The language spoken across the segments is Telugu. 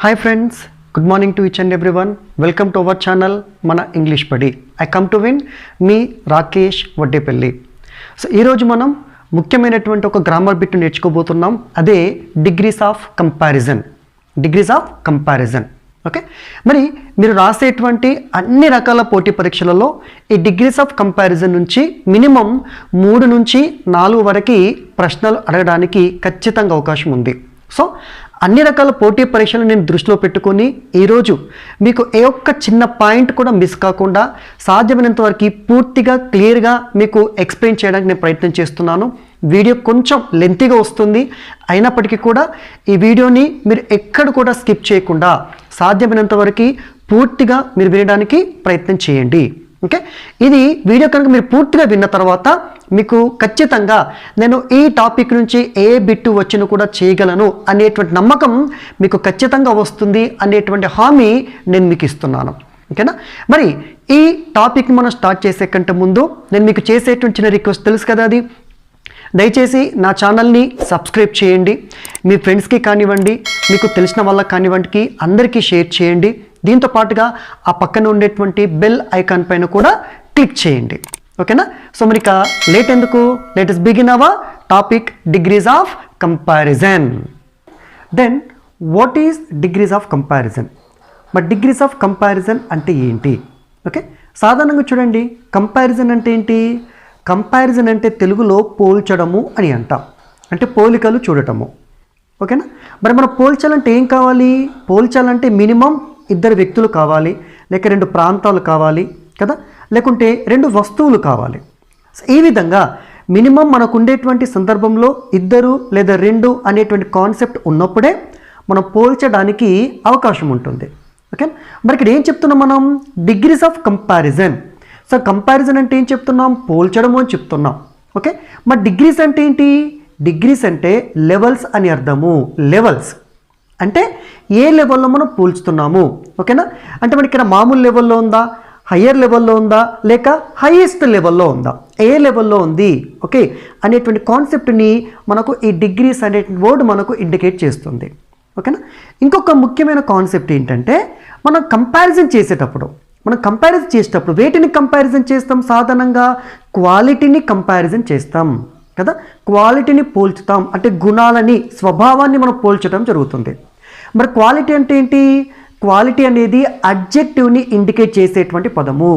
Hi friends, good morning to each and everyone. Welcome to our channel Mana English Buddy. I come to win me Rakesh Vaddepelli. So ఈ రోజు మనం ముఖ్యమైనటువంటి ఒక గ్రామర్ బిట్ నేర్చుకోబోతున్నాం. అదే డిగ్రీస్ ఆఫ్ కంపారిజన్. ఓకే, మరి మీరు రాసేటువంటి అన్ని రకాల పోటీ పరీక్షలలో ఈ డిగ్రీస్ ఆఫ్ కంపారిజన్ నుంచి మినిమం 3 నుంచి 4 వరకు ప్రశ్నలు అడగడానికి ఖచ్చితంగా అవకాశం ఉంది. సో అన్ని రకాల పోటీ పరీక్షలు నేను దృష్టిలో పెట్టుకొని ఈరోజు మీకు ఏ ఒక్క చిన్న పాయింట్ కూడా మిస్ కాకుండా సాధ్యమైనంత వరకు పూర్తిగా క్లియర్గా మీకు ఎక్స్ప్లెయిన్ చేయడానికి నేను ప్రయత్నం చేస్తున్నాను. వీడియో కొంచెం లెంతీగా వస్తుంది, అయినప్పటికీ కూడా ఈ వీడియోని మీరు ఎక్కడ కూడా స్కిప్ చేయకుండా సాధ్యమైనంత వరకు పూర్తిగా మీరు వినడానికి ప్రయత్నం చేయండి. ఓకే, ఇది వీడియో కనుక మీరు పూర్తిగా విన్న తర్వాత మీకు ఖచ్చితంగా నేను ఈ టాపిక్ నుంచి ఏ బిట్టు వచ్చినా కూడా చేయగలను అనేటువంటి నమ్మకం మీకు ఖచ్చితంగా వస్తుంది అనేటువంటి హామీ నేను మీకు ఇస్తున్నాను. ఓకేనా, మరి ఈ టాపిక్ మనం స్టార్ట్ చేసే కంటే ముందు నేను మీకు చేసేటువంటి చిన్న రిక్వెస్ట్ తెలుసు కదా, అది దయచేసి నా ఛానల్ని సబ్స్క్రైబ్ చేయండి. మీ ఫ్రెండ్స్కి కానివ్వండి, మీకు తెలిసిన వాళ్ళకి కానివ్వండి, అందరికీ షేర్ చేయండి. దీంతో పాటుగా ఆ పక్కన ఉండేటువంటి బెల్ ఐకాన్ పైన కూడా క్లిక్ చేయండి. ఓకేనా, సో మరి ఇక లేట్ ఎందుకు, let us begin our topic degrees of comparison. Then what is degrees of comparison? మరి డిగ్రీస్ ఆఫ్ కంపారిజన్ అంటే ఏంటి? ఓకే, సాధారణంగా చూడండి, కంపారిజన్ అంటే ఏంటి? కంపారిజన్ అంటే తెలుగులో పోల్చడము అని అంటాం, అంటే పోలికలు చూడటము. ఓకేనా, మరి మనం పోల్చాలంటే ఏం కావాలి? పోల్చాలంటే మినిమం 2 వ్యక్తులు కావాలి, లేక 2 ప్రాంతాలు కావాలి కదా, లేకుంటే 2 వస్తువులు కావాలి. ఈ విధంగా మినిమం మనకు ఉండేటువంటి సందర్భంలో 2 లేదా 2 అనేటువంటి కాన్సెప్ట్ ఉన్నప్పుడే మనం పోల్చడానికి అవకాశం ఉంటుంది. ఓకే, మరి ఇక్కడ ఏం చెప్తున్నాం మనం? Degrees of comparison. So comparison అంటే ఏం చెప్తున్నాం? పోల్చడము అని చెప్తున్నాం. ఓకే, మరి డిగ్రీస్ అంటే ఏంటి? డిగ్రీస్ అంటే లెవెల్స్ అని అర్థము. లెవెల్స్ అంటే ఏ లెవెల్లో మనం పోల్చుతున్నాము. ఓకేనా, అంటే మనకి ఇక్కడ మామూలు లెవెల్లో ఉందా, హయ్యర్ లెవెల్లో ఉందా, లేక హైయెస్ట్ లెవెల్లో ఉందా, ఏ లెవెల్లో ఉంది ఓకే అనేటువంటి కాన్సెప్ట్ని మనకు ఈ డిగ్రీస్ అనే వర్డ్ మనకు ఇండికేట్ చేస్తుంది. ఓకేనా, ఇంకొక ముఖ్యమైన కాన్సెప్ట్ ఏంటంటే మనం కంపారిజన్ చేసేటప్పుడు వేటిని కంపారిజన్ చేస్తాం? సాధారణంగా క్వాలిటీని కంపారిజన్ చేస్తాం కదా, క్వాలిటీని పోల్చుతాం, అంటే గుణాలని, స్వభావాన్ని మనం పోల్చడం జరుగుతుంది. మరి క్వాలిటీ అంటే ఏంటి? క్వాలిటీ అనేది అడ్జెక్టివ్ని ఇండికేట్ చేసేటువంటి పదము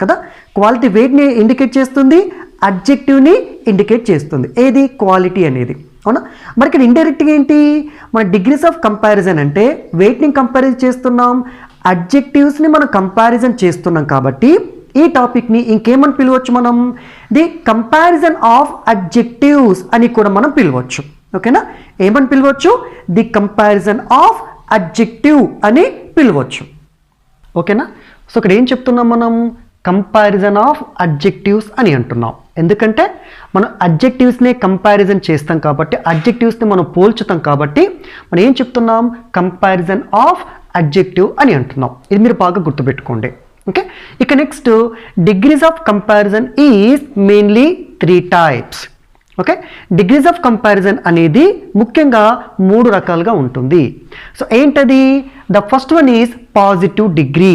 కదా. క్వాలిటీ వేటిని ఇండికేట్ చేస్తుంది? అడ్జెక్టివ్ని ఇండికేట్ చేస్తుంది. ఏది? క్వాలిటీ అనేది. అవునా, మరి ఇక్కడ ఇండైరెక్ట్గా ఏంటి? మన డిగ్రీస్ ఆఫ్ కంపారిజన్ అంటే వేటిని కంపారిజన్ చేస్తున్నాం? అడ్జెక్టివ్స్ని మనం కంపారిజన్ చేస్తున్నాం. కాబట్టి ఈ టాపిక్ని ఇంకేమని పిలవచ్చు మనం? ది కంపారిజన్ ఆఫ్ అడ్జెక్టివ్స్ అని కూడా మనం పిలవచ్చు. ఓకేనా, ఏమని పిలవచ్చు? ది కంపారిజన్ ఆఫ్ అడ్జెక్టివ్ అని పిలవచ్చు. ఓకేనా, సో ఇక్కడ ఏం చెప్తున్నాం మనం? కంపారిజన్ ఆఫ్ అడ్జెక్టివ్స్ అని అంటున్నాం. ఎందుకంటే మనం అడ్జెక్టివ్స్ని కంపారిజన్ చేస్తాం కాబట్టి, అడ్జెక్టివ్స్ని మనం పోల్చుతాం కాబట్టి మనం ఏం చెప్తున్నాం? కంపారిజన్ ఆఫ్ అడ్జెక్టివ్ అని అంటున్నాం. ఇది మీరు బాగా గుర్తుపెట్టుకోండి. ఓకే, ఇక next degrees of comparison is mainly 3 types. Okay, degrees of comparison అనేది ముఖ్యంగా 3 రకాలుగా ఉంటుంది. సో ఏంటది? The first one is positive degree,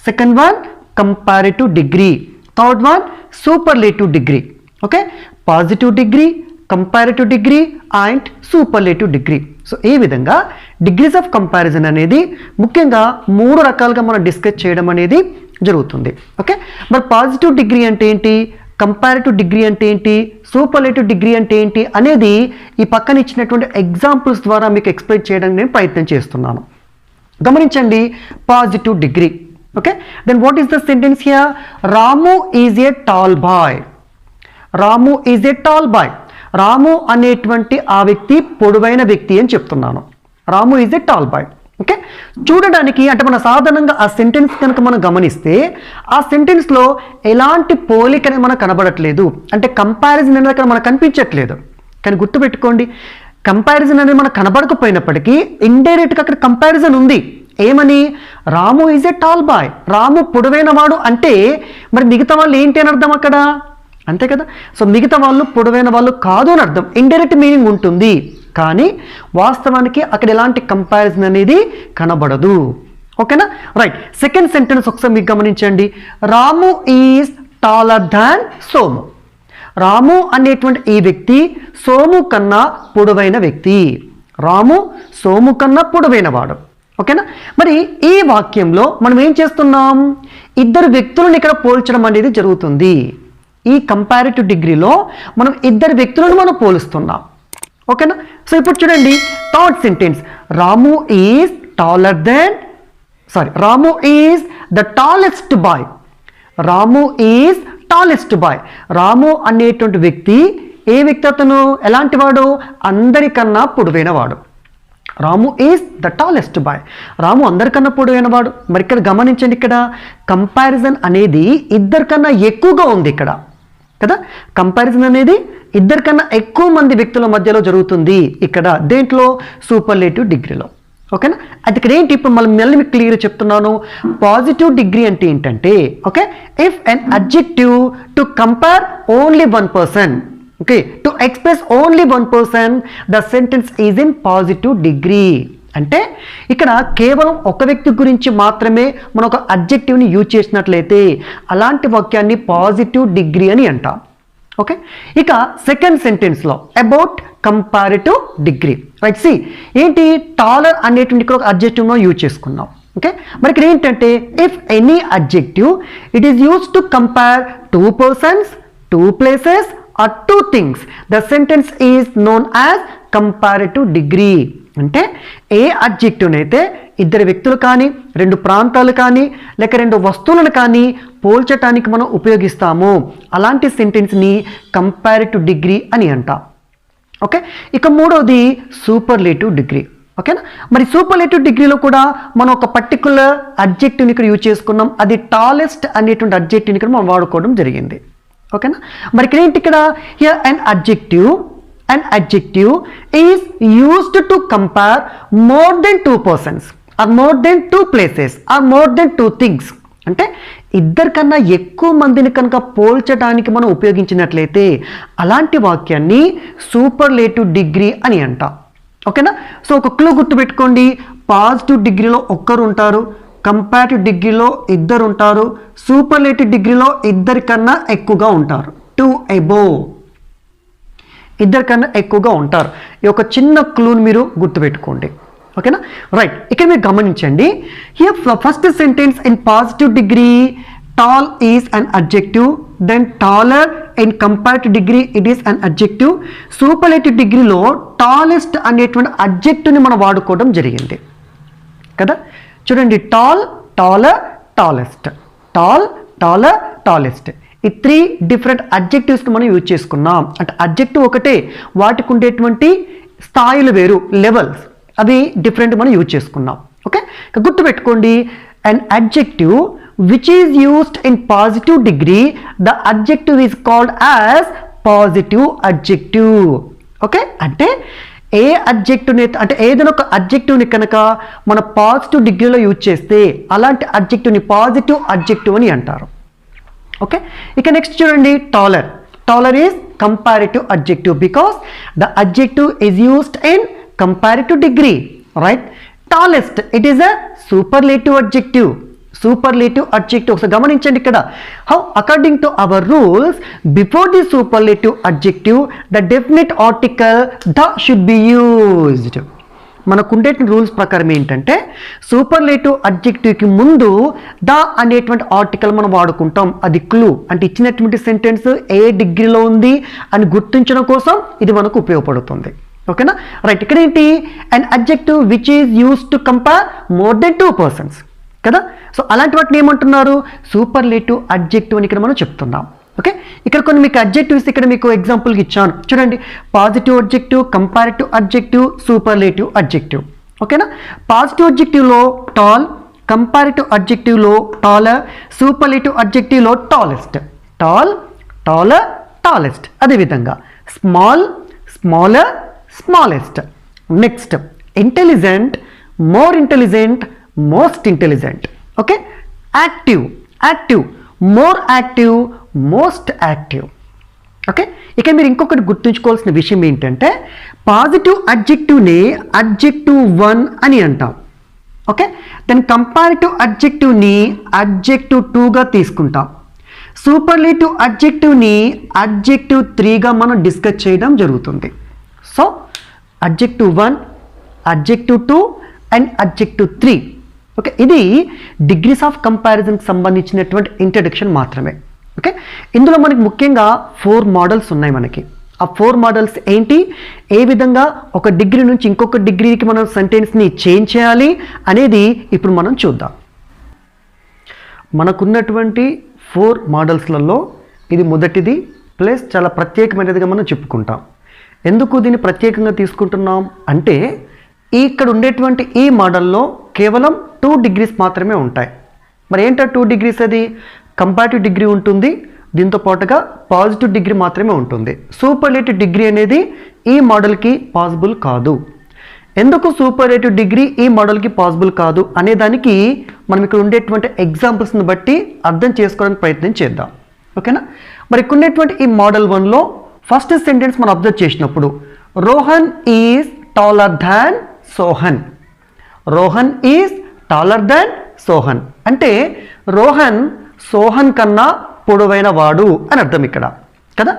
second one comparative degree, third one superlative degree. Okay, positive degree, comparative degree and superlative degree. So ఈ విధంగా డిగ్రీస్ ఆఫ్ కంపారిజన్ అనేది ముఖ్యంగా 3 రకాలుగా మనం డిస్కస్ చేయడం అనేది జరుగుతుంది. ఓకే, మరి పాజిటివ్ డిగ్రీ అంటే ఏంటి, కంపారిటివ్ డిగ్రీ అంటే ఏంటి, సూపర్లేటివ్ డిగ్రీ అంటే ఏంటి అనేది ఈ పక్కన ఇచ్చినటువంటి ఎగ్జాంపుల్స్ ద్వారా మీకు ఎక్స్ప్లెయిన్ చేయడానికి నేను ప్రయత్నం చేస్తున్నాను. గమనించండి, positive degree. Okay, then what is the sentence here? Ramu is a tall boy. Ramu is a tall boy. Ramu అనేటువంటి ఆ వ్యక్తి పొడవైన వ్యక్తి అని చెప్తున్నాను. Ramu is a tall boy. Okay, చూడడానికి అంటే మన సాధారణంగా ఆ సెంటెన్స్ కనుక మనం గమనిస్తే ఆ సెంటెన్స్లో ఎలాంటి పోలికనే మనకు కనబడట్లేదు, అంటే కంపారిజన్ అనేది అక్కడ మనకు కనిపించట్లేదు. కానీ గుర్తుపెట్టుకోండి, కంపారిజన్ అనేది మనకు కనబడకపోయినప్పటికీ ఇండైరెక్ట్గా అక్కడ కంపారిజన్ ఉంది. ఏమని? రాము ఈజ్ ఏ టాల్ బాయ్. రాము పొడవైన వాడు అంటే మరి మిగతా వాళ్ళు ఏంటి అని అర్థం అక్కడ, అంతే కదా. సో మిగతా వాళ్ళు పొడవైన వాళ్ళు కాదు అని అర్థం, ఇండైరెక్ట్ మీనింగ్ ఉంటుంది. కానీ వాస్తవానికి అక్కడ ఎలాంటి కంపారిజన్ అనేది కనబడదు. ఓకేనా? రైట్. సెకండ్ సెంటెన్స్ ఒకసారి మీకు గమనించండి. రాము ఈజ్ టాలర్ దాన్ సోము. రాము అనేటువంటి ఈ వ్యక్తి సోము కన్నా పొడవైన వ్యక్తి. రాము సోము కన్నా పొడవైన వాడు. ఓకేనా? మరి ఈ వాక్యంలో మనం ఏం చేస్తున్నాం? ఇద్దరు వ్యక్తులను ఇక్కడ పోల్చడం అనేది జరుగుతుంది. ఈ కంపారిటివ్ డిగ్రీలో మనం ఇద్దరు వ్యక్తులను మనం పోలుస్తున్నాం. ఓకేనా? సో ఇప్పుడు చూడండి third sentence. Ramu is taller than Ramu is the tallest boy. Ramu is tallest boy. Ramu అనేటువంటి వ్యక్తి ఏ వ్యక్తి? అతను ఎలాంటి వాడు? అందరికన్నా పొడవైన వాడు. రాము ఈజ్ ద టాలెస్ట్ బాయ్. రాము అందరికన్నా పొడవైన వాడు. మరి ఇక్కడ గమనించండి, ఇక్కడ కంపారిజన్ అనేది ఇద్దరికన్నా ఎక్కువగా ఉంది ఇక్కడ కదా. కంపారిజన్ అనేది ఇద్దరికన్నా ఎక్కువ మంది వ్యక్తుల మధ్యలో జరుగుతుంది ఇక్కడ. దేంట్లో? సూపర్లేటివ్ డిగ్రీలో. ఓకేనా? అది ఇక్కడ ఏంటి? ఇప్పుడు మళ్ళీ మీకు క్లియర్ చెప్తున్నాను. పాజిటివ్ డిగ్రీ అంటే ఏంటంటే, okay, if an adjective to compare only one person, okay, to express only one person, the sentence is in positive degree. అంటే ఇక్కడ కేవలం ఒక వ్యక్తి గురించి మాత్రమే మనం ఒక అడ్జెక్టివ్ని యూజ్ చేసినట్లయితే అలాంటి వాక్యాన్ని పాజిటివ్ డిగ్రీ అని అంటాం. ఓకే, ఇక సెకండ్ సెంటెన్స్లో అబౌట్ కంపారిటివ్ డిగ్రీ. రైట్. సి ఏంటి? టాలర్ అనేటువంటి ఇక్కడ ఒక అడ్జెక్టివ్ యూజ్ చేసుకున్నాం. ఓకే, మరి ఇక్కడ ఏంటంటే if any adjective it is use to compare two persons, two places or two things, the sentence is known as comparative degree. అంటే ఏ అడ్జెక్టివ్ని అయితే ఇద్దరు వ్యక్తులు కానీ, రెండు ప్రాంతాలు కానీ, లేక రెండు వస్తువులను కానీ పోల్చటానికి మనం ఉపయోగిస్తాము అలాంటి సెంటెన్స్ని కంపారిటివ్ డిగ్రీ అని అంటాం. ఓకే, ఇక మూడవది సూపర్లేటివ్ డిగ్రీ. ఓకేనా? మరి సూపర్లేటివ్ డిగ్రీలో కూడా మనం ఒక పర్టికులర్ అడ్జెక్టివ్ని ఇక్కడ యూజ్ చేసుకున్నాం. అది టాలెస్ట్ అనేటువంటి అడ్జెక్టివ్ని ఇక్కడ మనం వాడుకోవడం జరిగింది. ఓకేనా? మరి ఇక్కడ ఏంటి? ఇక్కడ here an adjective is used to compare more than two persons or more than two places or more than two things. అంటే ఇద్దరికన్నా ఎక్కువ మందిని కనుక పోల్చడానికి మనం ఉపయోగించినట్లయితే అలాంటి వాక్యాన్ని సూపర్లేటివ్ డిగ్రీ అని అంటాం. ఓకేనా? సో ఒక క్లూ గుర్తుపెట్టుకోండి. పాజిటివ్ డిగ్రీలో ఒక్కరు ఉంటారు, కంపారిటివ్ డిగ్రీలో ఇద్దరు ఉంటారు, సూపర్లేటివ్ డిగ్రీలో ఇద్దరికన్నా ఎక్కువగా ఉంటారు. టు అబోవ్, ఇద్దరికన్నా ఎక్కువగా ఉంటారు. ఈ ఒక చిన్న క్లూని మీరు గుర్తుపెట్టుకోండి. ఓకేనా? రైట్. ఇక్కడ మీరు గమనించండి. Here first sentence in positive degree tall is an adjective, then taller in comparative degree it is an adjective. Superlative డిగ్రీలో టాలెస్ట్ అనేటువంటి అడ్జెక్టివ్ని మనం వాడుకోవడం జరిగింది కదా. చూడండి, tall, taller, tallest, tall, taller, tallest. ఈ త్రీ డిఫరెంట్ అడ్జెక్టివ్స్ని మనం యూజ్ చేసుకున్నాం. అంటే అడ్జెక్టివ్ ఒకటే, వాటికి ఉండేటువంటి స్థాయిలు వేరు, లెవెల్స్ అవి డిఫరెంట్ మనం యూజ్ చేసుకున్నాం. ఓకే, గుర్తుపెట్టుకోండి. And adjective which is used in positive degree, the adjective is called as positive adjective. Okay, అంటే ఏ అడ్జెక్టివ్ని అంటే ఏదైనా ఒక అడ్జెక్టివ్ని కనుక మన పాజిటివ్ డిగ్రీలో యూజ్ చేస్తే అలాంటి అడ్జెక్టివ్ని పాజిటివ్ అడ్జెక్టివ్ అని అంటారు. ఓకే, ఇక నెక్స్ట్ చూడండి taller. Taller is comparative adjective because the adjective is used in comparative degree. Right. Tallest it is a superlative adjective. Superlative adjective ఒకసారి గమనించండి ఇక్కడ. How according to our rules before the superlative adjective the definite article the should be used. మనకు ఉండే రూల్స్ ప్రకారం ఏంటంటే సూపర్లేటివ్ అడ్జెక్టివ్కి ముందు ద అనేటువంటి ఆర్టికల్ మనం వాడుకుంటాం. అది క్లూ, అంటే ఇచ్చినటువంటి సెంటెన్స్ ఏ డిగ్రీలో ఉంది అని గుర్తించడం కోసం ఇది మనకు ఉపయోగపడుతుంది. ఓకేనా? రైట్. ఇక్కడ ఏంటి? And adjective which is use to compare more than two persons కదా. సో అలాంటి వాటిని ఏమంటున్నారు? సూపర్లేటివ్ అడ్జెక్టివ్ అని ఇక్కడ మనం చెప్తున్నాం. ఓకే, ఇక్కడ కొన్ని మీకు అడ్జెక్టివ్స్ ఇక్కడ మీకు ఎగ్జాంపుల్కి ఇచ్చాను. చూడండి, positive adjective, comparative adjective, superlative adjective. ఓకేనా? పాజిటివ్ అడ్జెక్టివ్లో టాల్, కంపారిటివ్ అడ్జెక్టివ్లో టాలర్, సూపర్లేటివ్ అడ్జెక్టివ్లో టాలెస్ట్. Tall, taller, tallest. అదేవిధంగా small, smaller, smallest. Next intelligent, more intelligent, most intelligent. Okay, active, active, more active, most active. Okay, ఇక మీరు ఇంకొకటి గుర్తుంచుకోవాల్సిన విషయం ఏంటంటే పాజిటివ్ అడ్జెక్టివ్ని అడ్జెక్టివ్ 1 అని అంటాం. ఓకే, దెన్ కంపారిటివ్ అడ్జెక్టివ్ని అడ్జెక్టివ్ 2గా తీసుకుంటాం. సూపర్లేటివ్ అడ్జెక్టివ్ని అడ్జెక్టివ్ 3గా మనం డిస్కస్ చేయడం జరుగుతుంది. So adjective 1, adjective 2 and adjective 3. Okay, ఇది డిగ్రీస్ ఆఫ్ కంపారిజన్కి సంబంధించినటువంటి ఇంట్రడక్షన్ మాత్రమే. ఓకే, ఇందులో మనకి ముఖ్యంగా 4 మోడల్స్ ఉన్నాయి. మనకి ఆ 4 మోడల్స్ ఏంటి, ఏ విధంగా ఒక డిగ్రీ నుంచి ఇంకొక డిగ్రీకి మనం సెంటెన్స్ని చేంజ్ చేయాలి అనేది ఇప్పుడు మనం చూద్దాం. మనకున్నటువంటి 4 మోడల్స్లలో ఇది మొదటిది ప్లస్ చాలా ప్రత్యేకమైనదిగా మనం చెప్పుకుంటాం. ఎందుకు దీన్ని ప్రత్యేకంగా తీసుకుంటున్నాం అంటే ఇక్కడ ఉండేటువంటి ఈ మోడల్లో కేవలం 2 డిగ్రీస్ మాత్రమే ఉంటాయి. మరి ఏంటో 2 డిగ్రీస్, అది కంపారిటివ్ డిగ్రీ ఉంటుంది, దీంతో పాటుగా పాజిటివ్ డిగ్రీ మాత్రమే ఉంటుంది. సూపర్లేటివ్ డిగ్రీ అనేది ఈ మోడల్కి పాసిబుల్ కాదు. ఎందుకు సూపర్లేటివ్ డిగ్రీ ఈ మోడల్కి పాసిబుల్ కాదు అనే దానికి మనం ఇక్కడ ఉండేటువంటి ఎగ్జాంపుల్స్ని బట్టి అర్థం చేసుకోవడానికి ప్రయత్నం చేద్దాం. ఓకేనా, మరి ఇక్కడ ఉండేటువంటి ఈ మోడల్ 1లో ఫస్ట్ సెంటెన్స్ మనం అబ్జర్వ్ చేసినప్పుడు Rohan is taller than Sohan. Rohan is taller than Sohan అంటే రోహన్ సోహన్ కన్నా పొడవైన వాడు అని అర్థం ఇక్కడ కదా.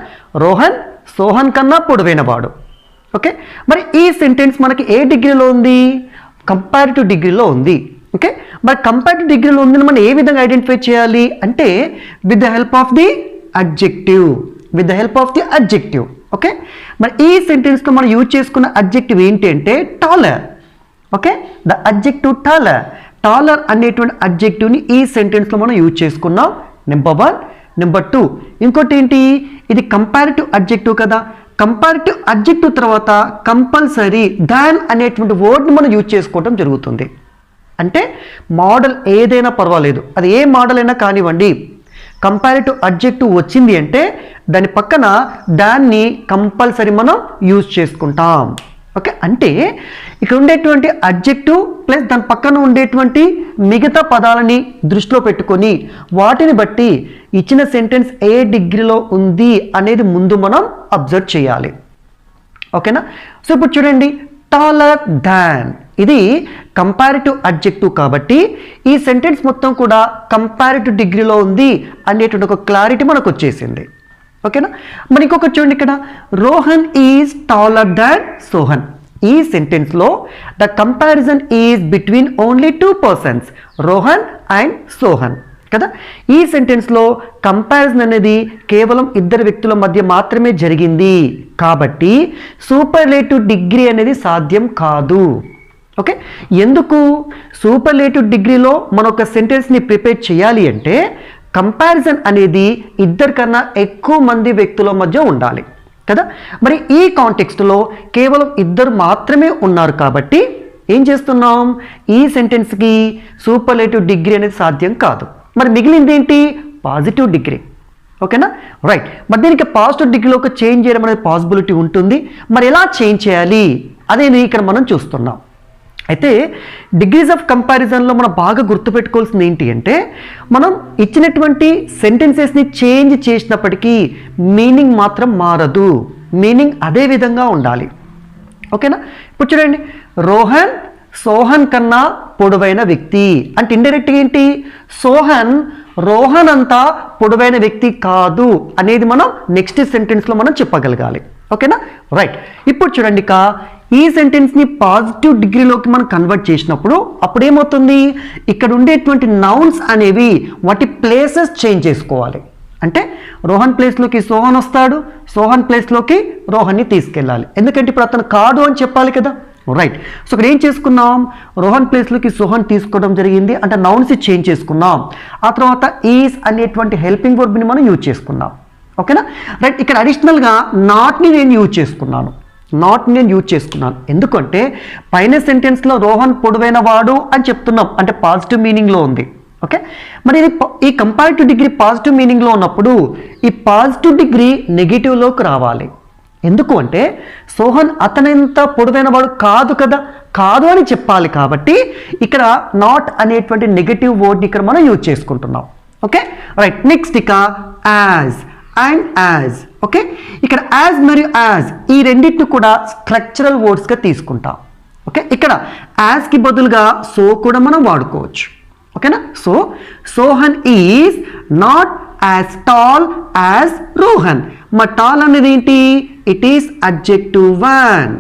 రోహన్ సోహన్ కన్నా పొడవైన వాడు. ఓకే, మరి ఈ సెంటెన్స్ మనకి ఏ డిగ్రీలో ఉంది, కంపారిటివ్ డిగ్రీలో ఉంది. ఓకే, మరి కంపారిటివ్ డిగ్రీలో ఉందని మనం ఏ విధంగా ఐడెంటిఫై చేయాలి అంటే with the help of the adjective. With the help of the adjective. Okay, మరి ఈ సెంటెన్స్లో మనం యూజ్ చేసుకున్న అడ్జెక్టివ్ ఏంటి అంటే taller. Okay, the adjective taller. Taller అనేటువంటి అడ్జెక్టివ్ని ఈ సెంటెన్స్లో మనం యూజ్ చేసుకున్నాం. నెంబర్ 1. నెంబర్ 2, ఇంకోటి ఏంటి, ఇది కంపారిటివ్ అడ్జెక్టివ్ కదా. కంపారిటివ్ అడ్జెక్టివ్ తర్వాత కంపల్సరీ దాన్ అనేటువంటి వర్డ్ని మనం యూజ్ చేసుకోవడం జరుగుతుంది. అంటే మోడల్ ఏదైనా పర్వాలేదు, అది ఏ మోడల్ అయినా కానివ్వండి, కంపారిటివ్ అడ్జెక్టివ్ వచ్చింది అంటే దాని పక్కన దాన్ని కంపల్సరీ మనం యూజ్ చేసుకుంటాం. ఓకే, అంటే ఇక్కడ ఉండేటువంటి అడ్జెక్టివ్ ప్లస్ దాని పక్కన ఉండేటువంటి మిగతా పదాలని దృష్టిలో పెట్టుకొని వాటిని బట్టి ఇచ్చిన సెంటెన్స్ ఏ డిగ్రీలో ఉంది అనేది ముందు మనం అబ్జర్వ్ చేయాలి. ఓకేనా, సో ఇప్పుడు చూడండి టాలర్ దాన్ ఇది కంపారిటివ్ అడ్జెక్టివ్ కాబట్టి ఈ సెంటెన్స్ మొత్తం కూడా కంపారిటివ్ డిగ్రీలో ఉంది అనేటువంటి ఒక క్లారిటీ మనకు వచ్చేసింది. ఓకేనా, మరి ఇంకొకటి చూడండి ఇక్కడ Rohan is taller than Sohan. ఈ సెంటెన్స్లో the comparison is between only 2 persons, Rohan and Sohan కదా. ఈ సెంటెన్స్లో కంపారిజన్ అనేది కేవలం 2 వ్యక్తుల మధ్య మాత్రమే జరిగింది కాబట్టి సూపర్లేటివ్ డిగ్రీ అనేది సాధ్యం కాదు. ఓకే, ఎందుకు సూపర్లేటివ్ డిగ్రీలో మన ఒక సెంటెన్స్ని ప్రిపేర్ చేయాలి అంటే కంపారిజన్ అనేది 2 కన్నా ఎక్కువ మంది వ్యక్తుల మధ్య ఉండాలి కదా. మరి ఈ కాంటెక్స్ట్లో కేవలం 2 మాత్రమే ఉన్నారు కాబట్టి ఏం చేస్తున్నాం, ఈ సెంటెన్స్కి సూపర్లేటివ్ డిగ్రీ అనేది సాధ్యం కాదు. మరి మిగిలింది ఏంటి, పాజిటివ్ డిగ్రీ. ఓకేనా, రైట్. మరి దీనికి పాజిటివ్ డిగ్రీలోకి చేంజ్ చేయడం అనేది పాసిబిలిటీ ఉంటుంది. మరి ఎలా చేంజ్ చేయాలి అదే ఇక్కడ మనం చూస్తున్నాం. అయితే డిగ్రీస్ ఆఫ్ కంపారిజన్లో మనం బాగా గుర్తుపెట్టుకోవాల్సింది ఏంటి అంటే మనం ఇచ్చినటువంటి సెంటెన్సెస్ని చేంజ్ చేసినప్పటికీ మీనింగ్ మాత్రం మారదు, మీనింగ్ అదే విధంగా ఉండాలి. ఓకేనా, ఇప్పుడు చూడండి రోహన్ సోహన్ కన్నా పొడవైన వ్యక్తి అంటే ఇండైరెక్ట్గా ఏంటి, సోహన్ రోహన్ అంతా పొడవైన వ్యక్తి కాదు అనేది మనం నెక్స్ట్ సెంటెన్స్లో మనం చెప్పగలగాలి. ఓకేనా, రైట్. ఇప్పుడు చూడండి ఇక ఈ సెంటెన్స్ని పాజిటివ్ డిగ్రీలోకి మనం కన్వర్ట్ చేసినప్పుడు అప్పుడు ఏమవుతుంది, ఇక్కడ ఉండేటువంటి నౌన్స్ అనేవి వాటి ప్లేసెస్ చేంజ్ చేసుకోవాలి. అంటే రోహన్ ప్లేస్లోకి సోహన్ వస్తాడు, సోహన్ ప్లేస్లోకి రోహన్ని తీసుకెళ్ళాలి. ఎందుకంటే ఇప్పుడు అతను కాదు అని చెప్పాలి కదా, రైట్. సో ఇక్కడ ఏం చేసుకున్నాం, రోహన్ ప్లేస్లోకి సోహన్ తీసుకోవడం జరిగింది అంటే నౌన్స్ చేంజ్ చేసుకున్నాం. ఆ తర్వాత ఈజ్ అనేటువంటి హెల్పింగ్ వర్బ్ని మనం యూజ్ చేసుకున్నాం. ఓకేనా, రైట్. ఇక్కడ అడిషనల్గా నాట్ని నేను యూజ్ చేసుకున్నాను, ఎందుకంటే పైన సెంటెన్స్లో రోహన్ పొడవైన వాడు అని చెప్తున్నాం అంటే పాజిటివ్ మీనింగ్లో ఉంది. ఓకే, మరి ఇది ఈ కంపారిటివ్ డిగ్రీ పాజిటివ్ మీనింగ్లో ఉన్నప్పుడు ఈ పాజిటివ్ డిగ్రీ నెగిటివ్లోకి రావాలి. ఎందుకు అంటే సోహన్ అతనంత పొడవైన వాడు కాదు కదా, కాదు అని చెప్పాలి కాబట్టి ఇక్కడ నాట్ అనేటువంటి నెగిటివ్ వర్డ్ని ఇక్కడ మనం యూజ్ చేసుకుంటున్నాం. Okay, right. నెక్స్ట్ ఇక అండ్ యాజ్. ఓకే, ఇక్కడ యాజ్ మరియు యాజ్ ఈ రెండింటిని కూడా స్ట్రక్చరల్ వర్డ్స్గా తీసుకుంటాం. ఓకే, ఇక్కడ యాజ్కి బదులుగా సో కూడా మనం వాడుకోవచ్చు. ఓకేనా, so Sohan is not as tall as Rohan. మా టాల్ అనేది ఏంటి? It is adjective 1.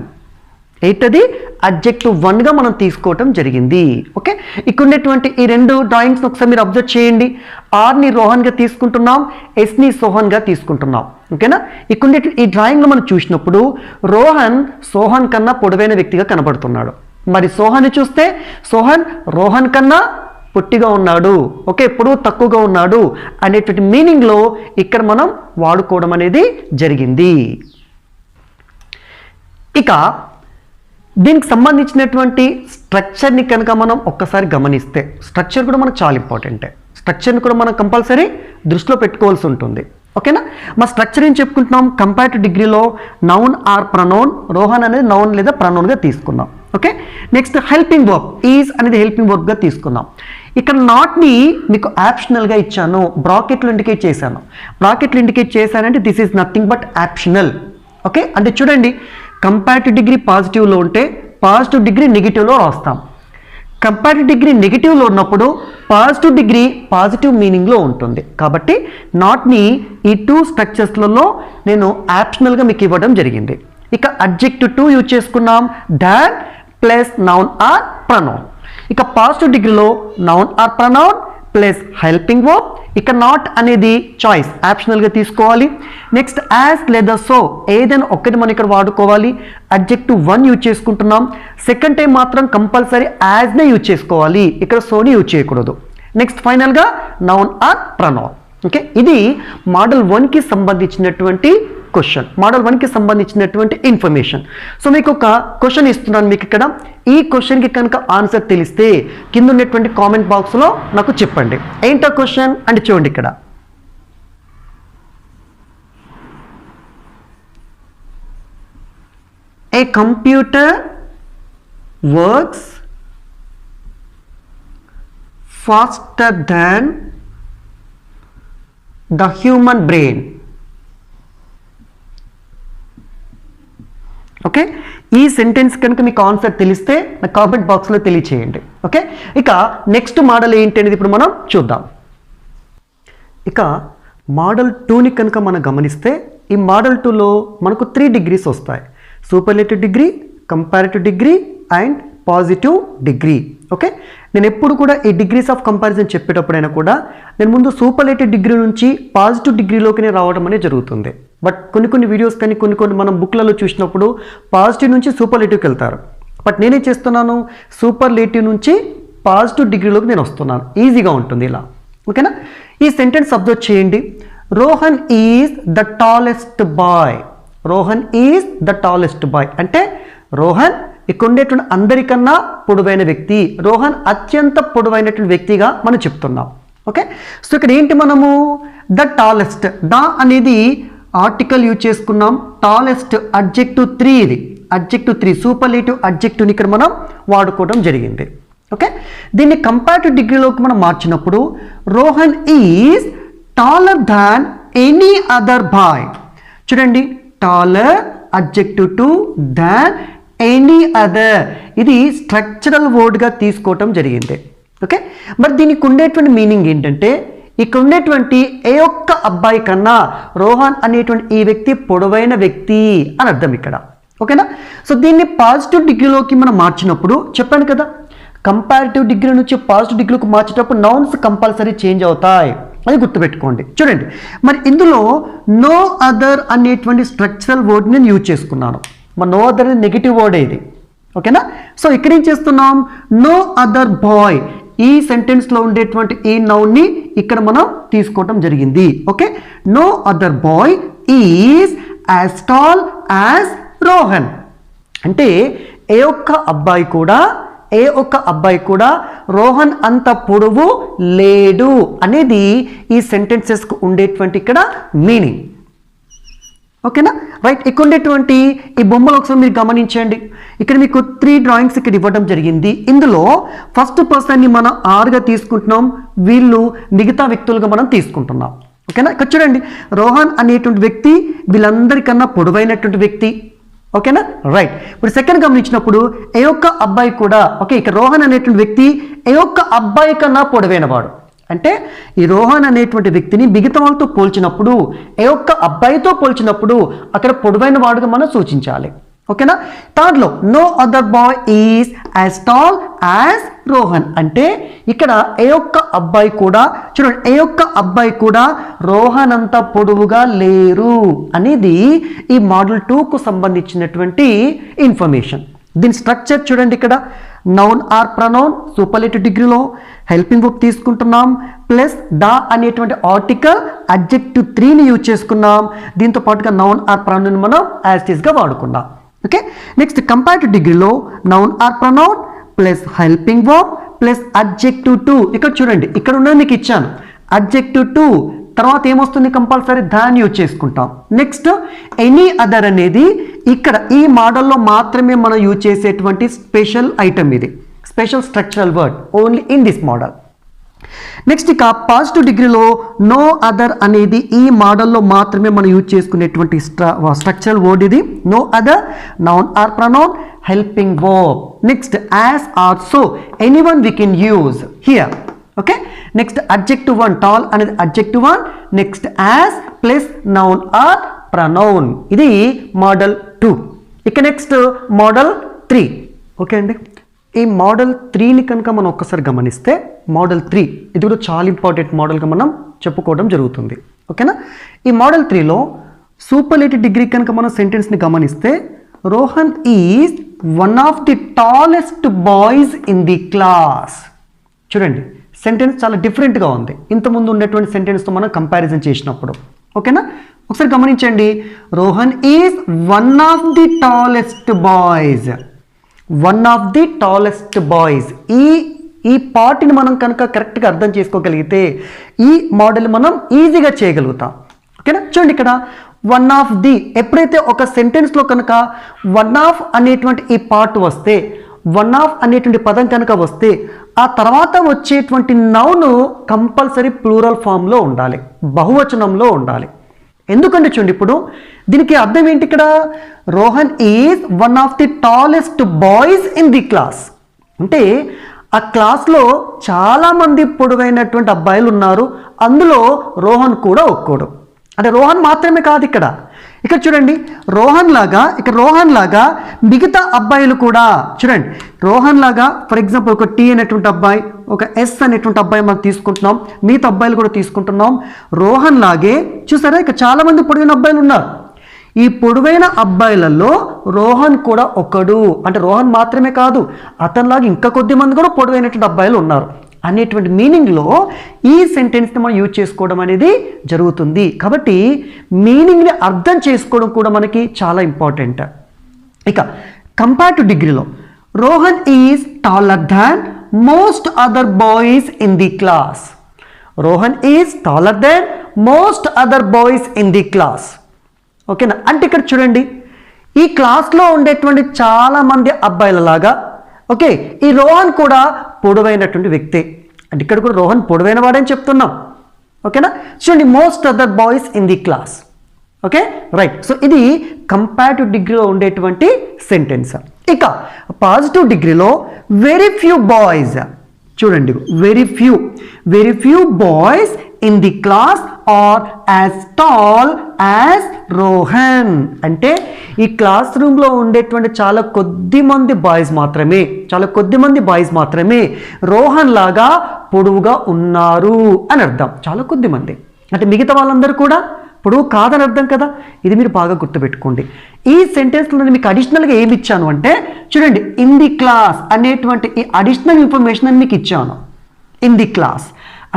ఏంటది? అడ్జెక్టివ్ 1గా మనం తీసుకోవటం జరిగింది. ఓకే, ఇక్కడ ఉన్నటువంటి ఈ రెండు డ్రాయింగ్స్ ఒకసారి మీరు అబ్జర్వ్ చేయండి. ఆర్ని రోహన్గా తీసుకుంటున్నాం, ఎస్ని సోహన్గా తీసుకుంటున్నాం. ఓకేనా, ఇక్కడ ఈ డ్రాయింగ్లో మనం చూసినప్పుడు రోహన్ సోహన్ కన్నా పొడవైన వ్యక్తిగా కనబడుతున్నాడు. మరి సోహన్ని చూస్తే సోహన్ రోహన్ కన్నా పొట్టిగా ఉన్నాడు. ఓకే, పొడవు తక్కువగా ఉన్నాడు అనేటువంటి మీనింగ్లో ఇక్కడ మనం వాడుకోవడం అనేది జరిగింది. ఇక దీనికి సంబంధించినటువంటి స్ట్రక్చర్ని కనుక మనం ఒక్కసారి గమనిస్తే, స్ట్రక్చర్ కూడా మనకు చాలా ఇంపార్టెంటే. స్ట్రక్చర్ని కూడా మనం కంపల్సరీ దృష్టిలో పెట్టుకోవాల్సి ఉంటుంది. ఓకేనా, మా స్ట్రక్చర్ ఏం చెప్పుకుంటున్నాం? కంపేరిటివ్ డిగ్రీలో నౌన్ ఆర్ ప్రనౌన్, రోహన్ అనేది నౌన్ లేదా ప్రనౌన్గా తీసుకున్నాం. Okay, next helping verb, is అనేది హెల్పింగ్ వర్బ్గా తీసుకున్నాం. ఇక్కడ నాట్ని మీకు ఆప్షనల్గా ఇచ్చాను, బ్రాకెట్లు ఇండికేట్ చేశాను. బ్రాకెట్లు ఇండికేట్ చేశానంటే this is nothing but optional. Okay, అంటే చూడండి, కంపారిటివ్ డిగ్రీ పాజిటివ్లో ఉంటే పాజిటివ్ డిగ్రీ నెగిటివ్లో రాస్తాం. కంపారిటివ్ డిగ్రీ నెగిటివ్లో ఉన్నప్పుడు పాజిటివ్ డిగ్రీ పాజిటివ్ మీనింగ్లో ఉంటుంది. కాబట్టి నాట్ని ఈ 2 స్ట్రక్చర్స్లలో నేను ఆప్షనల్గా మీకు ఇవ్వడం జరిగింది. ఇక అడ్జెక్టివ్ 2 యూజ్ చేసుకున్నాం, దాన్ ప్లస్ నౌన్ ఆర్ ప్రనౌన్. ఇక పాజిటివ్ డిగ్రీలో noun or pronoun plus helping verb. ఇక నాట్ అనేది చాయిస్, ఆప్షనల్గా తీసుకోవాలి. నెక్స్ట్ యాజ్ లేదా సో ఏదైనా ఒక్కటి మనం ఇక్కడ వాడుకోవాలి. అడ్జెక్టివ్ 1 యూజ్ చేసుకుంటున్నాం. సెకండ్ టైం మాత్రం కంపల్సరీ యాజ్నే యూజ్ చేసుకోవాలి, ఇక్కడ సోని యూజ్ చేయకూడదు. నెక్స్ట్ ఫైనల్గా నౌన్ ఆర్ ప్రనౌన్. ఓకే, ఇది మోడల్ 1కి సంబంధించినటువంటి క్వశ్చన్, మోడల్ 1కి సంబంధించినటువంటి ఇన్ఫర్మేషన్. సో మీకు ఒక క్వశ్చన్ ఇస్తున్నాను మీకు ఇక్కడ. ఈ క్వశ్చన్కి కనుక ఆన్సర్ తెలిస్తే కింద ఉన్నటువంటి కామెంట్ బాక్స్లో నాకు చెప్పండి. ఏంటో క్వశ్చన్ అంటే చూడండి, ఇక్కడ a computer works faster than the human brain. Okay, ఈ సెంటెన్స్ కనుక మీకు ఆన్సర్ తెలిస్తే నా కామెంట్ బాక్స్లో తెలియచేయండి. ఓకే, ఇక నెక్స్ట్ మోడల్ ఏంటి అనేది ఇప్పుడు మనం చూద్దాం. ఇక మోడల్ 2ని కనుక మనం గమనిస్తే ఈ మోడల్ 2లో మనకు 3 డిగ్రీస్ వస్తాయి. Superlative degree, comparative degree and positive degree. Okay, నేను ఎప్పుడు కూడా ఈ డిగ్రీస్ ఆఫ్ కంపారిజన్ చెప్పేటప్పుడైనా కూడా నేను ముందు సూపర్లేటివ్ డిగ్రీ నుంచి పాజిటివ్ డిగ్రీలోకి రావడం అనేది జరుగుతుంది. బట్ కొన్ని వీడియోస్ కానీ కొన్ని మనం బుక్లలో చూసినప్పుడు పాజిటివ్ నుంచి సూపర్లేటివ్కి వెళ్తారు. బట్ నేనేం చేస్తున్నాను, సూపర్లేటివ్ నుంచి పాజిటివ్ డిగ్రీలోకి నేను వస్తున్నాను. ఈజీగా ఉంటుంది ఇలా. ఓకేనా, ఈ సెంటెన్స్ అబ్జర్వ్ చేయండి. Rohan is the tallest bye. Rohan is the tallest bye అంటే రోహన్ ఇక్కడ ఉండేటువంటి అందరికన్నా పొడవైన వ్యక్తి. రోహన్ అత్యంత పొడవైనటువంటి వ్యక్తిగా మనం చెప్తున్నాం. ఓకే, సో ఇక్కడ ఏంటి మనము ద టాలెస్ట్, ద అనేది ఆర్టికల్ యూజ్ చేసుకున్నాం. టాలెస్ట్ అడ్జెక్టివ్ 3, ఇది అడ్జెక్టివ్ 3 సూపర్లేటివ్ అడ్జెక్టివ్ని ఇక్కడ మనం వాడుకోవడం జరిగింది. ఓకే, దీన్ని కంపారిటివ్ డిగ్రీలోకి మనం మార్చినప్పుడు Rohan is taller than any other boy. చూడండి, taller adjective 2 than any other, ఇది స్ట్రక్చరల్ వర్డ్గా తీసుకోవటం జరిగింది. ఓకే, మరి దీనికి ఉండేటువంటి మీనింగ్ ఏంటంటే ఇక్కడ ఉండేటువంటి ఏ ఒక్క అబ్బాయి కన్నా రోహన్ అనేటువంటి ఈ వ్యక్తి పొడవైన వ్యక్తి అని అర్థం ఇక్కడ. ఓకేనా, సో దీన్ని పాజిటివ్ డిగ్రీలోకి మనం మార్చినప్పుడు చెప్పాను కదా, కంపారిటివ్ డిగ్రీ నుంచి పాజిటివ్ డిగ్రీలోకి మార్చేటప్పుడు నౌన్స్ కంపల్సరీ చేంజ్ అవుతాయి, అది గుర్తుపెట్టుకోండి. చూడండి, మరి ఇందులో నో అదర్ అనేటువంటి స్ట్రక్చరల్ వర్డ్ నేను యూజ్ చేసుకున్నాను. మరి నో అదర్ నెగిటివ్ వర్డ్ ఇది. ఓకేనా, సో ఇక్కడ ఏం చేస్తున్నాం, నో అదర్ బాయ్, ఈ సెంటెన్స్లో ఉండేటువంటి ఈ నౌన్ని ఇక్కడ మనం తీసుకోవటం జరిగింది. Okay, no other boy is as tall as Rohan అంటే ఏ ఒక్క అబ్బాయి కూడా రోహన్ అంత పొడవు లేడు అనేది ఈ సెంటెన్సెస్కు ఉండేటువంటి ఇక్కడ మీనింగ్. ఓకేనా, రైట్. ఇక్కడ ఉండేటువంటి ఈ బొమ్మలు ఒకసారి మీరు గమనించండి. ఇక్కడ మీకు 3 డ్రాయింగ్స్ ఇక్కడ ఇవ్వడం జరిగింది. ఇందులో ఫస్ట్ పర్సన్ని మనం ఆర్గా తీసుకుంటున్నాం, వీళ్ళు మిగతా వ్యక్తులుగా మనం తీసుకుంటున్నాం. ఓకేనా. ఇక్కడ చూడండి, రోహన్ అనేటువంటి వ్యక్తి వీళ్ళందరికన్నా పొడవైనటువంటి వ్యక్తి. ఓకేనా, రైట్. ఇప్పుడు సెకండ్ గమనించినప్పుడు ఏ ఒక్క అబ్బాయి కూడా, ఓకే, ఇక రోహన్ అనేటువంటి వ్యక్తి ఏ ఒక్క అబ్బాయి కన్నా పొడవైనవాడు. అంటే ఈ రోహన్ అనేటువంటి వ్యక్తిని మిగతా వాళ్ళతో పోల్చినప్పుడు, ఏ ఒక్క అబ్బాయితో పోల్చినప్పుడు అక్కడ పొడవైన వాడుగా మనం సూచించాలి. ఓకేనా. థర్డ్లో no other boy is as tall as Rohan. అంటే ఇక్కడ ఏ ఒక్క అబ్బాయి కూడా, చూడండి, ఏ ఒక్క అబ్బాయి కూడా రోహన్ అంత పొడవుగా లేరు అనేది ఈ మోడల్ 2కు సంబంధించినటువంటి ఇన్ఫర్మేషన్. దీని స్ట్రక్చర్ చూడండి, ఇక్కడ నౌన్ ఆర్ ప్రనౌన్ సూపర్లేటివ్ డిగ్రీలో హెల్పింగ్ వర్బ్ తీసుకుంటున్నాం, ప్లస్ ద అనేటువంటి ఆర్టికల్ అడ్జెక్టివ్ 3ని యూజ్ చేసుకున్నాం. దీంతో పాటుగా నౌన్ ఆర్ ప్రనౌన్ మనం యాజ్ ఇట్ ఈస్గా వాడుకున్నాం. ఓకే, నెక్స్ట్ కంపారిటివ్ డిగ్రీలో noun or pronoun plus helping verb plus adjective 2. ఇక్కడ చూడండి, ఇక్కడ ఉన్నది మీకు ఇచ్చాను అడ్జెక్టివ్ 2, తర్వాత ఏమొస్తుంది, కంపల్సరీ దాన్ని యూజ్ చేసుకుంటాం. నెక్స్ట్ ఎనీ అదర్ అనేది ఇక్కడ ఈ మోడల్లో మాత్రమే మనం యూజ్ చేసేటువంటి స్పెషల్ ఐటమ్, ఇది special structural word only in this model. Next ఇక పాజిటివ్ డిగ్రీలో నో అదర్ అనేది ఈ మోడల్లో మాత్రమే మనం యూజ్ చేసుకునేటువంటి స్ట్రక్చరల్ వర్డ్ ఇది. No other, noun or pronoun, helping verb. Next as or so, anyone we can use here. Okay, next adjective 1, tall అనేది adjective 1, next as plus noun or pronoun. ఇది మోడల్ 2. ఇక నెక్స్ట్ మోడల్ 3. ఓకే అండి, ఈ మోడల్ 3ని కనుక మనం ఒక్కసారి గమనిస్తే, మోడల్ 3 ఇది కూడా చాలా ఇంపార్టెంట్ మోడల్గా మనం చెప్పుకోవడం జరుగుతుంది. ఓకేనా. ఈ మోడల్ 3లో సూపర్లేటివ్ డిగ్రీ కనుక మనం సెంటెన్స్ని గమనిస్తే, Rohan is one of the tallest boys in the class. చూడండి, సెంటెన్స్ చాలా డిఫరెంట్గా ఉంది ఇంతకుముందు ఉన్నటువంటి సెంటెన్స్తో మనం కంపారిజన్ చేసినప్పుడు. ఓకేనా, ఒకసారి గమనించండి, Rohan is one of the tallest boys, one of the tallest boys. ఈ పార్ట్ని మనం కనుక కరెక్ట్గా అర్థం చేసుకోగలిగితే ఈ మోడల్ మనం ఈజీగా చేయగలుగుతాం. ఓకేనా, చూడండి ఇక్కడ వన్ ఆఫ్ ది, ఎప్పుడైతే ఒక సెంటెన్స్లో కనుక వన్ ఆఫ్ అనేటువంటి ఈ పార్ట్ వస్తే, వన్ ఆఫ్ అనేటువంటి పదం కనుక వస్తే, ఆ తర్వాత వచ్చేటువంటి నౌన్ కంపల్సరీ ప్లూరల్ ఫామ్లో ఉండాలి, బహువచనంలో ఉండాలి. ఎందుకంటే చూడండి, ఇప్పుడు దీనికి అర్థం ఏంటి, ఇక్కడ Rohan is one of the tallest boys in the class. అంటే ఆ క్లాస్లో చాలామంది పొడవైనటువంటి అబ్బాయిలు ఉన్నారు, అందులో రోహన్ కూడా ఒక్కోడు. అంటే రోహన్ మాత్రమే కాదు, ఇక్కడ చూడండి, రోహన్ లాగా మిగతా అబ్బాయిలు కూడా చూడండి, రోహన్ లాగా ఫర్ ఎగ్జాంపుల్ ఒక టీ అనేటువంటి అబ్బాయి, ఒక ఎస్ అనేటువంటి అబ్బాయి మనం తీసుకుంటున్నాం, మిగతా అబ్బాయిలు కూడా తీసుకుంటున్నాం. రోహన్ లాగే చూసారా, ఇక చాలామంది పొడవైన అబ్బాయిలు ఉన్నారు. ఈ పొడవైన అబ్బాయిలలో రోహన్ కూడా ఒకడు. అంటే రోహన్ మాత్రమే కాదు, అతనిలాగా ఇంకా కొద్ది మంది కూడా పొడవైనటువంటి అబ్బాయిలు ఉన్నారు అనేటువంటి మీనింగ్లో ఈ సెంటెన్స్ని మనం యూజ్ చేసుకోవడం అనేది జరుగుతుంది. కాబట్టి మీనింగ్ని అర్థం చేసుకోవడం కూడా మనకి చాలా ఇంపార్టెంట్. ఇక కంపారిటివ్ డిగ్రీలో Rohan is taller than most other boys in the class. Rohan is taller than most other boys in the class. ఓకేనా, అంటే ఇక్కడ చూడండి, ఈ క్లాస్లో ఉండేటువంటి చాలామంది అబ్బాయిలలాగా ఓకే ఈ రోహన్ కూడా పొడవైనటువంటి వ్యక్తే. అంటే ఇక్కడ కూడా రోహన్ పొడవైన వాడని చెప్తున్నాం. ఓకేనా, చూడండి, most other boys in the class. Okay, right. So ఇది కంపారిటివ్ డిగ్రీలో ఉండేటువంటి సెంటెన్స్. ఇక పాజిటివ్ డిగ్రీలో వెరీ ఫ్యూ బాయ్స్, చూడండి, very few boys in the class are as tall as Rohan. అంటే ఈ క్లాస్ రూమ్లో ఉండేటువంటి చాలా కొద్ది మంది బాయ్స్ మాత్రమే రోహన్ లాగా పొడవుగా ఉన్నారు అని అర్థం. చాలా కొద్ది మంది అంటే మిగతా వాళ్ళందరూ కూడా పొడవు కాదని అర్థం కదా. ఇది మీరు బాగా గుర్తుపెట్టుకోండి. ఈ సెంటెన్స్లో నేను మీకు అడిషనల్గా ఏమి ఇచ్చాను అంటే, చూడండి, ఇన్ ది క్లాస్ అనేటువంటి ఈ అడిషనల్ ఇన్ఫర్మేషన్ అని మీకు ఇచ్చాను. ఇన్ ది క్లాస్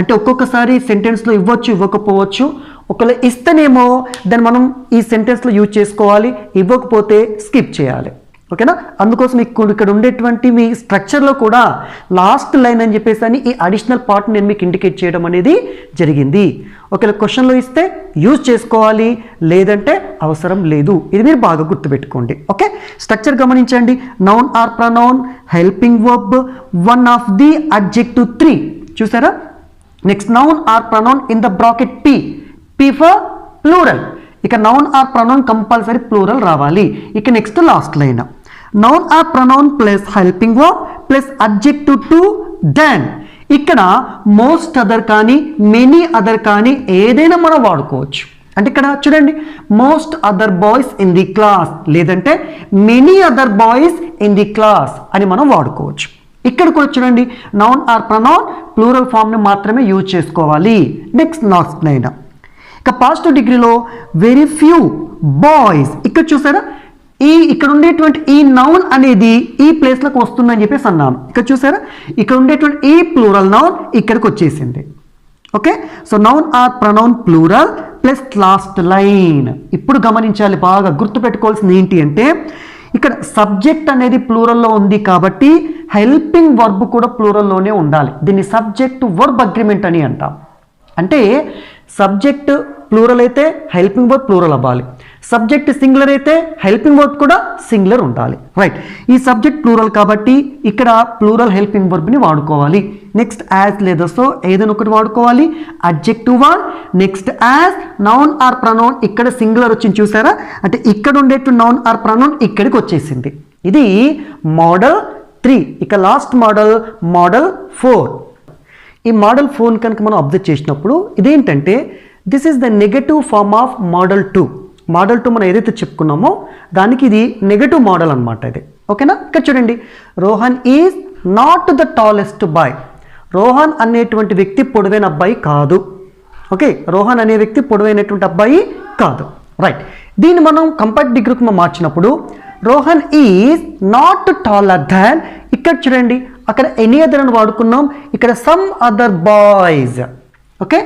అంటే ఒక్కొక్కసారి సెంటెన్స్లో ఇవ్వచ్చు, ఇవ్వకపోవచ్చు. ఒకవేళ ఇస్తేనేమో దాన్ని మనం ఈ సెంటెన్స్లో యూజ్ చేసుకోవాలి, ఇవ్వకపోతే స్కిప్ చేయాలి. ఓకేనా, అందుకోసం ఇక్కడ ఉండేటువంటి మీ స్ట్రక్చర్లో కూడా లాస్ట్ లైన్ అని చెప్పేసి అని ఈ అడిషనల్ పార్ట్ నేను మీకు ఇండికేట్ చేయడం అనేది జరిగింది. ఒకవేళ క్వశ్చన్లో ఇస్తే యూజ్ చేసుకోవాలి, లేదంటే అవసరం లేదు. ఇది మీరు బాగా గుర్తుపెట్టుకోండి. ఓకే, స్ట్రక్చర్ గమనించండి. Noun or pronoun, helping verb, one of the, adjective 3. చూసారా, next noun or pronoun in the bracket P, P for plural. ఇక noun or pronoun compulsory plural రావాలి. ఇక next last line noun or pronoun plus helping verb plus adjective two than. ఇక్కడ మోస్ట్ అదర్ కానీ మెనీ అదర్ కానీ ఏదైనా మనం వాడుకోవచ్చు. అంటే ఇక్కడ చూడండి most other boys in the class లేదంటే many other boys in the class అని మనం వాడుకోవచ్చు. ఇక్కడ కూడా చూడండి నౌన్ ఆర్ ప్రొనౌన్ ప్లూరల్ ఫామ్ని మాత్రమే యూజ్ చేసుకోవాలి. నెక్స్ట్ లాస్ట్ లైన్ ఇక పాజిటివ్ డిగ్రీలో వెరీ ఫ్యూ బాయ్స్. ఇక్కడ చూసారా ఇక్కడ ఉండేటువంటి ఈ నౌన్ అనేది ఈ ప్లేస్లోకి వస్తుందని చెప్పేసి అన్నాను. ఇక్కడ చూసారా ఇక్కడ ఉండేటువంటి ఈ ప్లూరల్ నౌన్ ఇక్కడికి వచ్చేసింది. Okay so noun or pronoun plural plus last line. ఇప్పుడు గమనించాలి బాగా గుర్తుపెట్టుకోవాల్సింది ఏంటి అంటే ఇక్కడ సబ్జెక్ట్ అనేది ప్లూరల్లో ఉంది కాబట్టి హెల్పింగ్ వర్బ్ కూడా ప్లూరల్లోనే ఉండాలి. దీన్ని సబ్జెక్ట్ వర్బ్ అగ్రిమెంట్ అని అంటాం. అంటే సబ్జెక్ట్ ప్లూరల్ అయితే హెల్పింగ్ వర్బ్ ప్లూరల్ అవ్వాలి. సబ్జెక్ట్ సింగులర్ అయితే హెల్పింగ్ వర్బ్ కూడా సింగులర్ ఉండాలి. రైట్ ఈ సబ్జెక్ట్ ప్లూరల్ కాబట్టి ఇక్కడ ప్లూరల్ హెల్పింగ్ వర్బ్ని వాడుకోవాలి. నెక్స్ట్ యాజ్ లేదా సో ఏదైనా ఒకటి వాడుకోవాలి. Adjective one next as noun or pronoun ఇక్కడ సింగులర్ వచ్చింది చూసారా అంటే ఇక్కడ ఉండేటువంటి నౌన్ ఆర్ ప్రొనౌన్ ఇక్కడికి వచ్చేసింది. ఇది మోడల్ 3. ఇక లాస్ట్ మోడల్ 4. ఈ మోడల్ 4 కనుక మనం అబ్జర్వ్ చేసినప్పుడు ఇదేంటంటే this is the negative form of modal 2. Modal 2 మనం ఏదైతే చెప్పుకున్నామో దానికి ఇది నెగటివ్ మోడల్ అనమాట ఇది. ఓకేనా ఇక్కడ చూడండి Rohan is not the tallest bye. Rohan అనేటువంటి వ్యక్తి పొడవైన అబ్బాయి కాదు. ఓకే రోహన్ అనే వ్యక్తి పొడవైనటువంటి అబ్బాయి కాదు. రైట్ దీన్ని మనం కంపేర్ డిగ్రీకి మనం మార్చినప్పుడు Rohan is not taller than. ఇక్కడ చూడండి అక్కడ ఎనీ అదర్ అని వాడుకున్నాం. ఇక్కడ some other boys. Okay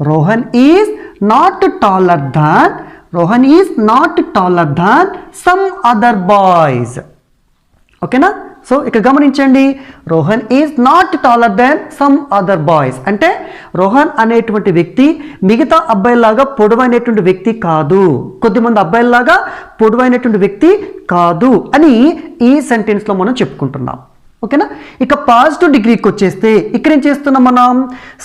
Rohan is not taller than. Rohan is not taller than some other boys. ఓకేనా సో ఇక్కడ గమనించండి Rohan is not taller than some other boys అంటే రోహన్ అనేటువంటి వ్యక్తి మిగతా అబ్బాయిలాగా పొడవైనటువంటి వ్యక్తి కాదు. కొద్దిమంది అబ్బాయిలాగా పొడవైనటువంటి వ్యక్తి కాదు అని ఈ సెంటెన్స్లో మనం చెప్పుకుంటున్నాం. ఓకేనా ఇక పాజిటివ్ డిగ్రీకి వచ్చేస్తే ఇక్కడ ఏం చేస్తున్నాం మనం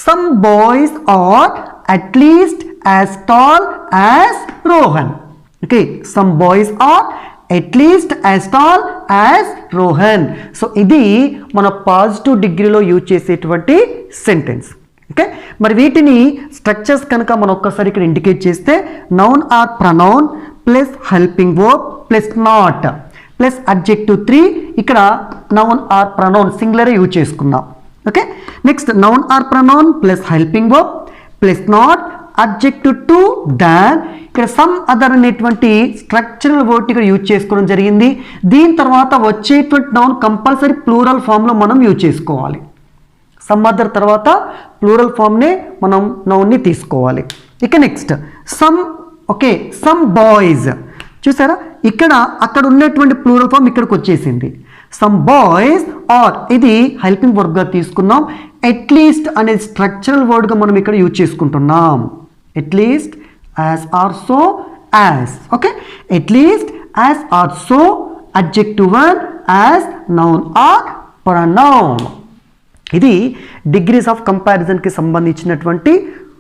some boys are at least as tall as Rohan. Okay some boys are at least as tall as Rohan. So ఇది మన పాజిటివ్ డిగ్రీలో యూజ్ చేసేటువంటి సెంటెన్స్. ఓకే మరి వీటిని స్ట్రక్చర్స్ కనుక మనం ఒక్కసారి ఇక్కడ ఇండికేట్ చేస్తే noun or pronoun plus helping verb plus not plus adjective 3 ఇక్కడ noun or pronoun singular use చేసుకున్నాం. Okay next noun or pronoun plus helping verb plus not adjective two than. ఇక్కడ సమ్ అదర్ అనేటువంటి స్ట్రక్చరల్ వర్డ్ ఇక్కడ యూజ్ చేసుకోవడం జరిగింది. దీని తర్వాత వచ్చేటువంటి నౌన్ కంపల్సరీ ప్లూరల్ ఫామ్లో మనం యూజ్ చేసుకోవాలి. సమ్ అదర్ తర్వాత ప్లూరల్ ఫామ్నే మనం నౌన్ని తీసుకోవాలి. ఇక నెక్స్ట్ సమ్ బాయ్స్ చూసారా ఇక్కడ అక్కడ ఉన్నటువంటి ప్లూరల్ ఫామ్ ఇక్కడికి వచ్చేసింది. సమ్ బాయ్స్ ఆర్ ఇది హెల్పింగ్ వర్బ్గా తీసుకున్నాం. అట్లీస్ట్ అనేది స్ట్రక్చరల్ వర్డ్గా మనం ఇక్కడ యూజ్ చేసుకుంటున్నాం. At least as or so as. Okay at least as or so adjective one as noun or pronoun. ఇది డిగ్రీస్ ఆఫ్ కంపారిజన్కి సంబంధించినటువంటి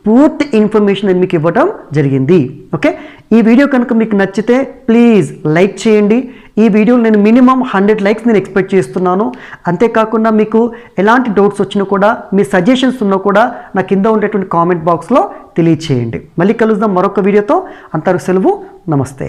పూర్తి ఇన్ఫర్మేషన్ నేను మీకు ఇవ్వడం జరిగింది. ఓకే ఈ వీడియో కనుక మీకు నచ్చితే ప్లీజ్ లైక్ చేయండి. ఈ వీడియోలో నేను మినిమం 100 లైక్స్ నేను ఎక్స్పెక్ట్ చేస్తున్నాను. అంతేకాకుండా మీకు ఎలాంటి డౌట్స్ వచ్చినా కూడా మీ సజెషన్స్ ఉన్నా కూడా నా కింద ఉండేటువంటి కామెంట్ బాక్స్లో తెలియచేయండి. మళ్ళీ కలుద్దాం మరొక వీడియోతో. అంతవరకు సెలవు. నమస్తే.